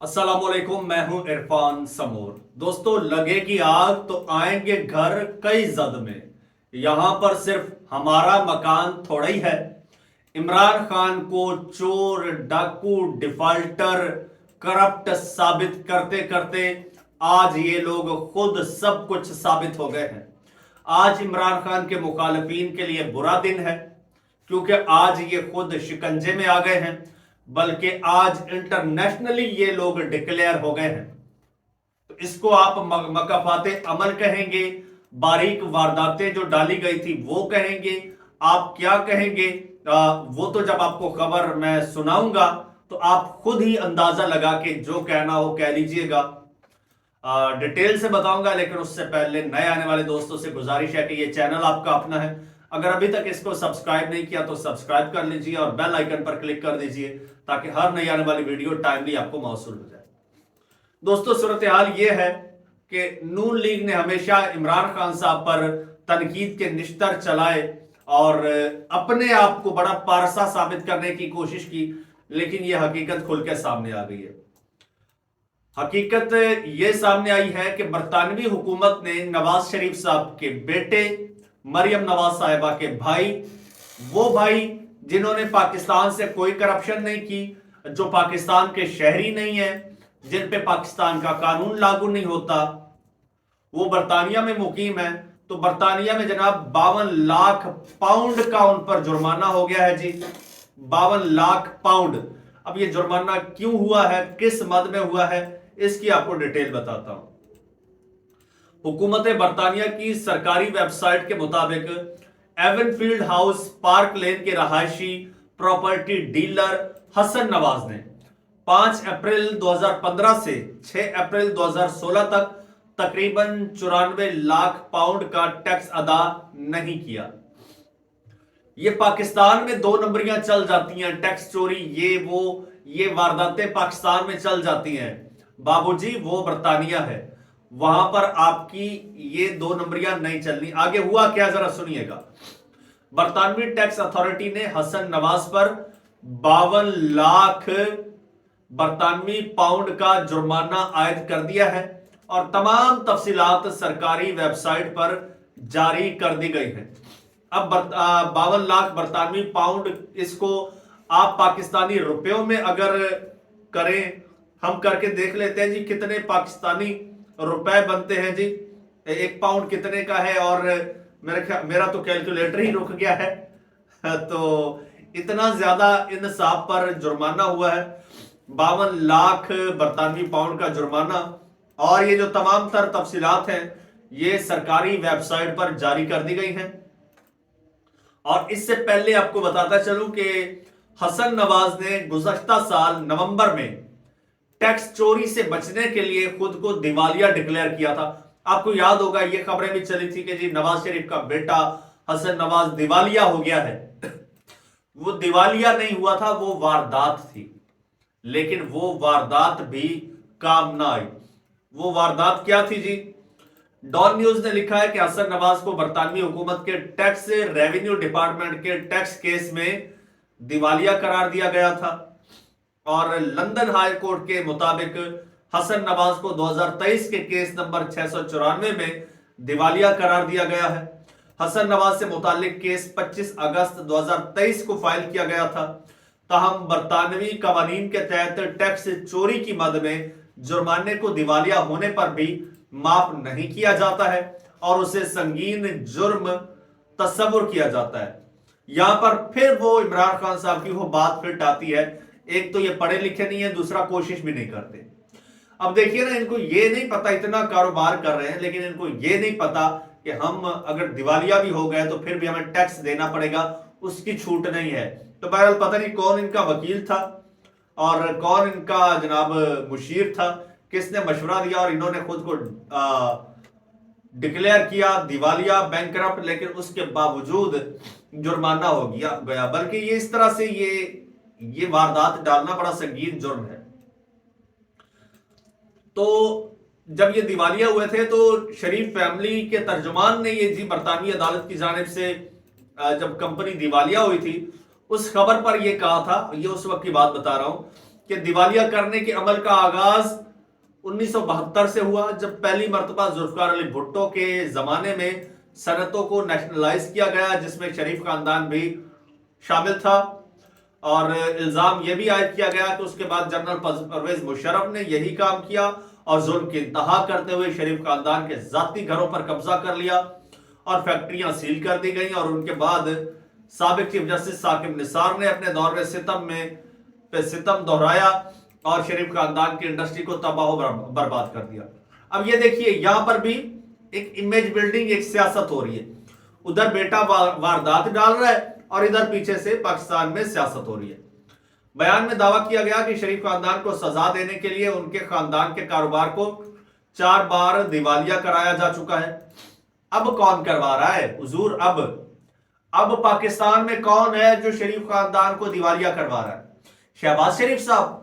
अस्सलाम वालेकुम, मैं हूं इरफान समूर। दोस्तों, लगे की आग तो आएंगे घर कई जद में। यहां पर सिर्फ हमारा मकान थोड़ा ही है। इमरान खान को चोर, डाकू, डिफाल्टर, करप्ट साबित करते करते आज ये लोग खुद सब कुछ साबित हो गए हैं। आज इमरान खान के मुखालिफिन के लिए बुरा दिन है, क्योंकि आज ये खुद शिकंजे में आ गए हैं, बल्कि आज इंटरनेशनली ये लोग डिक्लेयर हो गए हैं। तो इसको आप मकाफाते अमल कहेंगे, बारीक वारदातें जो डाली गई थी वो कहेंगे, आप क्या कहेंगे? वो तो जब आपको खबर मैं सुनाऊंगा तो आप खुद ही अंदाजा लगा के जो कहना हो कह लीजिएगा। डिटेल से बताऊंगा, लेकिन उससे पहले नए आने वाले दोस्तों से गुजारिश है कि ये चैनल आपका अपना है। अगर अभी तक इसको सब्सक्राइब नहीं किया तो सब्सक्राइब कर लीजिए और बेल आइकन पर क्लिक कर दीजिए, ताकि हर नई आने वाली वीडियो टाइमली आपको मौसूल हो जाए। दोस्तों, सूरत हाल ये है कि नून लीग ने हमेशा इमरान खान साहब पर तनकीद के निश्तर चलाए और अपने आप को बड़ा पारसा साबित करने की कोशिश की, लेकिन यह हकीकत खुल के सामने आ गई है। हकीकत यह सामने आई है कि बरतानवी हुकूमत ने नवाज शरीफ साहब के बेटे, मरियम नवाज साहिबा के भाई, वो भाई जिन्होंने पाकिस्तान से कोई करप्शन नहीं की, जो पाकिस्तान के शहरी नहीं है, जिन पे पाकिस्तान का कानून लागू नहीं होता, वो बरतानिया में मुकीम है। तो बरतानिया में जनाब 52 लाख पाउंड का उन पर जुर्माना हो गया है जी। 52 लाख पाउंड। अब ये जुर्माना क्यों हुआ है, किस मद में हुआ है, इसकी आपको डिटेल बताता हूं। हुकूमत बरतानिया की सरकारी वेबसाइट के मुताबिक एवनफील्ड हाउस पार्क लेन के रहायशी प्रॉपर्टी डीलर हसन नवाज ने 5 अप्रैल 2015 से 6 अप्रैल 2016 तक तकरीबन 94 लाख पाउंड का टैक्स अदा नहीं किया। ये पाकिस्तान में 2 नंबरियां चल जाती हैं, टैक्स चोरी, ये वारदातें पाकिस्तान में चल जाती हैं। बाबूजी, वो बरतानिया है, वहां पर आपकी ये 2 नंबरियां नहीं चलनी। आगे हुआ क्या, जरा सुनिएगा। बरतानवी टैक्स अथॉरिटी ने हसन नवाज पर 52 लाख बरतानवी पाउंड का जुर्माना आयद कर दिया है और तमाम तफसीलात सरकारी वेबसाइट पर जारी कर दी गई है। अब 52 लाख बरतानवी पाउंड, इसको आप पाकिस्तानी रुपयों में अगर करें, हम करके देख लेते हैं जी कितने पाकिस्तानी रुपए बनते हैं जी। 1 पाउंड कितने का है, और मेरा तो कैलकुलेटर ही रुक गया है। तो इतना ज्यादा इन साहब पर जुर्माना हुआ है, 52 लाख बरतानवी पाउंड का जुर्माना। और ये जो तमाम तर तफसीलात हैं ये सरकारी वेबसाइट पर जारी कर दी गई हैं। और इससे पहले आपको बताता चलूं कि हसन नवाज ने गुज़श्ता साल नवंबर में टैक्स चोरी से बचने के लिए खुद को दिवालिया डिक्लेयर किया था। आपको याद होगा, ये खबरें भी चली थी कि जी नवाज शरीफ का बेटा हसन नवाज दिवालिया हो गया है। वो दिवालिया नहीं हुआ था, वो वारदात थी, लेकिन वो वारदात भी काम ना आई। वो वारदात क्या थी जी? डॉन न्यूज ने लिखा है कि हसन नवाज को बरतानवी हुकूमत के टैक्स रेवेन्यू डिपार्टमेंट के टैक्स केस में दिवालिया करार दिया गया था और लंदन हाई कोर्ट के मुताबिक हसन नवाज को 2023 के केस नंबर 694 में दिवालिया करार दिया गया है। हसन नवाज से मुतालिक केस 25 अगस्त 2023 को फाइल किया गया था। ताहम बरतानवी कवानीन के तहत टैक्स चोरी की मद में जुर्माने को दिवालिया होने पर भी माफ नहीं किया जाता है और उसे संगीन जुर्म तस्वुर किया जाता है। यहां पर फिर वो इमरान खान साहब की वो बात फिट आती है, एक तो ये पढ़े लिखे नहीं है, दूसरा कोशिश भी नहीं करते। अब देखिए ना, इनको ये नहीं पता, इतना कारोबार कर रहे हैं, लेकिन इनको ये नहीं पता कि हम अगर दिवालिया भी हो गए तो फिर भी हमें टैक्स देना पड़ेगा, उसकी छूट नहीं है। तो बहरहाल पता नहीं कौन इनका वकील था और कौन इनका जनाब मुशीर था, किसने मशवरा दिया और इन्होंने खुद को डिक्लेयर किया दिवालिया, बैंकरप्ट, लेकिन उसके बावजूद जुर्माना हो गया। बल्कि ये इस तरह से ये वारदात डालना बड़ा संगीन जुर्म है। तो जब ये दिवालिया हुए थे तो शरीफ फैमिली के तर्जुमान ने ये जी बरतानवी अदालत की जानिब से जब कंपनी दिवालिया हुई थी उस खबर पर ये कहा था, ये उस वक्त की बात बता रहा हूं کہ دیوالیہ کرنے کے عمل کا آغاز 1972 سے ہوا، جب پہلی مرتبہ ذوالفقار علی بھٹو کے زمانے میں صنعتوں کو نیشنلائز کیا گیا، جس میں شریف خاندان بھی شامل تھا، اور الزام یہ بھی عائد کیا گیا کہ اس کے بعد جنرل پرویز مشرف نے یہی کام کیا اور ظلم کی انتہا کرتے ہوئے شریف خاندان کے ذاتی گھروں پر قبضہ کر لیا اور فیکٹریاں سیل کر دی گئیں، اور ان کے بعد سابق چیف جسٹس ثاقب نثار نے اپنے دور ستم میں ستم دہرایا اور شریف خاندان کی انڈسٹری کو تباہ و برباد کر دیا۔ اب یہ دیکھیے یہاں پر بھی ایک امیج بلڈنگ، ایک سیاست ہو رہی ہے، ادھر بیٹا واردات ڈال رہا ہے اور ادھر پیچھے سے پاکستان میں سیاست ہو رہی ہے۔ بیان میں دعویٰ کیا گیا کہ شریف خاندان کو سزا دینے کے لیے ان کے خاندان کے کاروبار کو 4 بار دیوالیہ کرایا جا چکا ہے۔ اب کون کروا رہا ہے حضور؟ اب پاکستان میں کون ہے جو شریف خاندان کو دیوالیہ کروا رہا ہے؟ شہباز شریف صاحب؟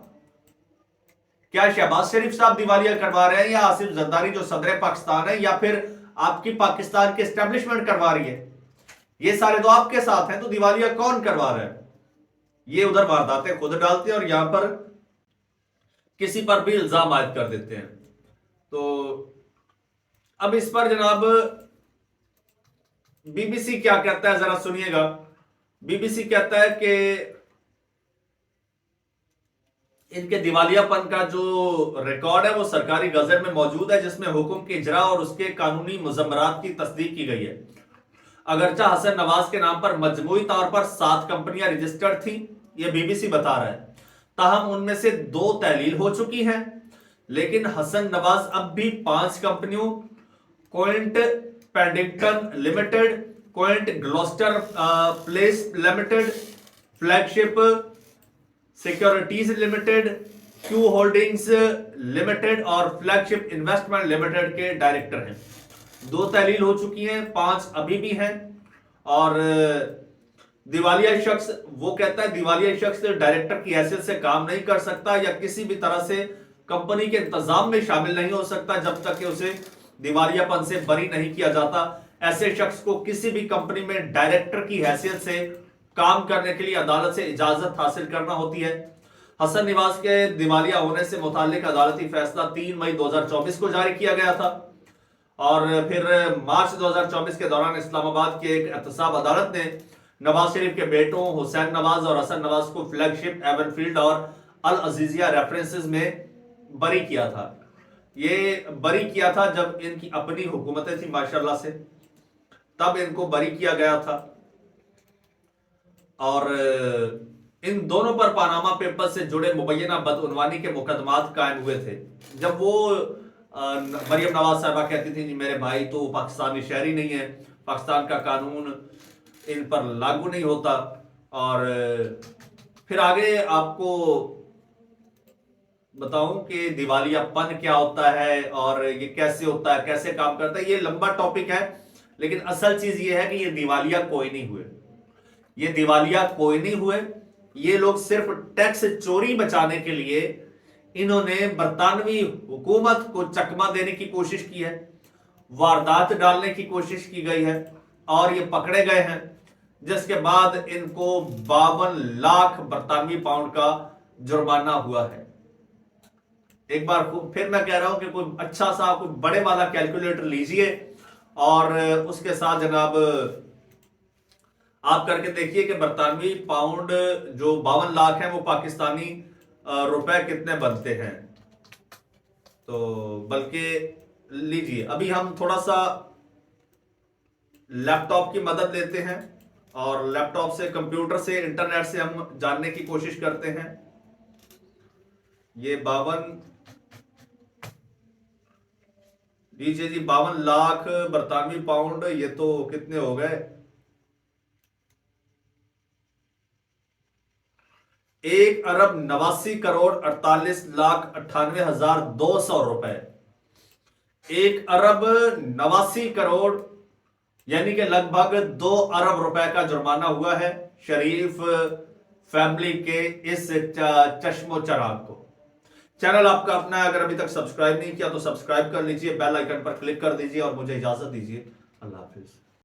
کیا شہباز شریف صاحب دیوالیہ کروا رہے ہیں، یا آصف زرداری جو صدر پاکستان ہے، یا پھر آپ کی پاکستان کی اسٹیبلشمنٹ کروا رہی ہے؟ یہ سارے تو آپ کے ساتھ ہیں، تو دیوالیہ کون کروا رہا ہے؟ یہ ادھر وارداتیں خود ڈالتے ہیں اور یہاں پر کسی پر بھی الزام عائد کر دیتے ہیں۔ تو اب اس پر جناب بی بی سی کیا کہتا ہے، ذرا سنیے گا۔ بی بی سی کہتا ہے کہ ان کے دیوالیہ پن کا جو ریکارڈ ہے وہ سرکاری گزٹ میں موجود ہے، جس میں حکم کی اجرا اور اس کے قانونی مضمرات کی تصدیق کی گئی ہے۔ اگرچہ حسن نواز کے نام پر مجموعی طور پر 7 کمپنیاں رجسٹرڈ تھیں، یہ بی بی سی بتا رہا ہے، تاہم ان میں سے 2 تعلیل ہو چکی ہیں، لیکن حسن نواز اب بھی 5 کمپنیوں Quint Paddington Limited, Quint Gloucester Place Limited, Flagship Securities Limited, Q Holdings Limited اور فلیگ شپ انویسٹمنٹ لمیٹڈ کے ڈائریکٹر ہیں۔ 2 تعلیل ہو چکی ہیں، 5 ابھی بھی ہیں۔ اور دیوالیہ شخص، وہ کہتا ہے دیوالیہ شخص ڈائریکٹر کی حیثیت سے کام نہیں کر سکتا یا کسی بھی طرح سے کمپنی کے انتظام میں شامل نہیں ہو سکتا جب تک کہ اسے دیوالیہ پن سے بری نہیں کیا جاتا۔ ایسے شخص کو کسی بھی کمپنی میں ڈائریکٹر کی حیثیت سے کام کرنے کے لیے عدالت سے اجازت حاصل کرنا ہوتی ہے۔ حسن نواز کے دیوالیہ ہونے سے متعلق عدالتی فیصلہ 3 مئی 2024 کو جاری کیا گیا تھا، اور پھر مارچ 2024 کے دوران اسلام آباد کی ایک احتساب عدالت نے نواز شریف کے بیٹوں حسین نواز اور حسن نواز کو فلیگ شپ ایون فیلڈ اور العزیزیہ ریفرنسز میں بری کیا تھا۔ یہ بری کیا تھا جب ان کی اپنی حکومتیں تھیں ماشاءاللہ سے، تب ان کو بری کیا گیا تھا، اور ان دونوں پر پاناما پیپر سے جڑے مبینہ بدعنوانی کے مقدمات قائم ہوئے تھے۔ جب وہ مریم نواز صاحبہ کہتی تھی جی میرے بھائی تو پاکستانی شہری نہیں ہے، پاکستان کا قانون ان پر لاگو نہیں ہوتا، اور پھر آگے آپ کو بتاؤں کہ دیوالیہ پن کیا ہوتا ہے اور یہ کیسے ہوتا ہے، کیسے کام کرتا ہے، یہ لمبا ٹاپک ہے، لیکن اصل چیز یہ ہے کہ یہ دیوالیہ کوئی نہیں ہوئے، یہ دیوالیہ کوئی نہیں ہوئے، یہ لوگ صرف ٹیکس چوری بچانے کے لیے انہوں نے برطانوی حکومت کو چکمہ دینے کی کوشش کی ہے، واردات ڈالنے کی کوشش کی گئی ہے، اور یہ پکڑے گئے ہیں، جس کے بعد ان کو 52 لاکھ برطانوی پاؤنڈ کا جرمانہ ہوا ہے۔ ایک بار پھر میں کہہ رہا ہوں کہ کوئی اچھا سا کوئی بڑے والا کیلکولیٹر لیجئے اور اس کے ساتھ جناب آپ کر کے دیکھیے کہ برطانوی پاؤنڈ جو 52 لاکھ ہیں وہ پاکستانی روپے کتنے بنتے ہیں۔ تو بلکہ لیجئے ابھی ہم تھوڑا سا لیپ ٹاپ کی مدد لیتے ہیں اور لیپ ٹاپ سے، کمپیوٹر سے، انٹرنیٹ سے ہم جاننے کی کوشش کرتے ہیں۔ یہ 52 لاکھ برطانوی پاؤنڈ، یہ تو کتنے ہو گئے، 1,89,48,98,200 روپے، 1,89,00,00,000 یعنی کہ لگ بھگ 2 ارب روپے کا جرمانہ ہوا ہے شریف فیملی کے اس چشم و چراغ کو۔ چینل آپ کا اپنا ہے، اگر ابھی تک سبسکرائب نہیں کیا تو سبسکرائب کر لیجئے، بیل آئیکن پر کلک کر دیجئے اور مجھے اجازت دیجئے۔ اللہ حافظ۔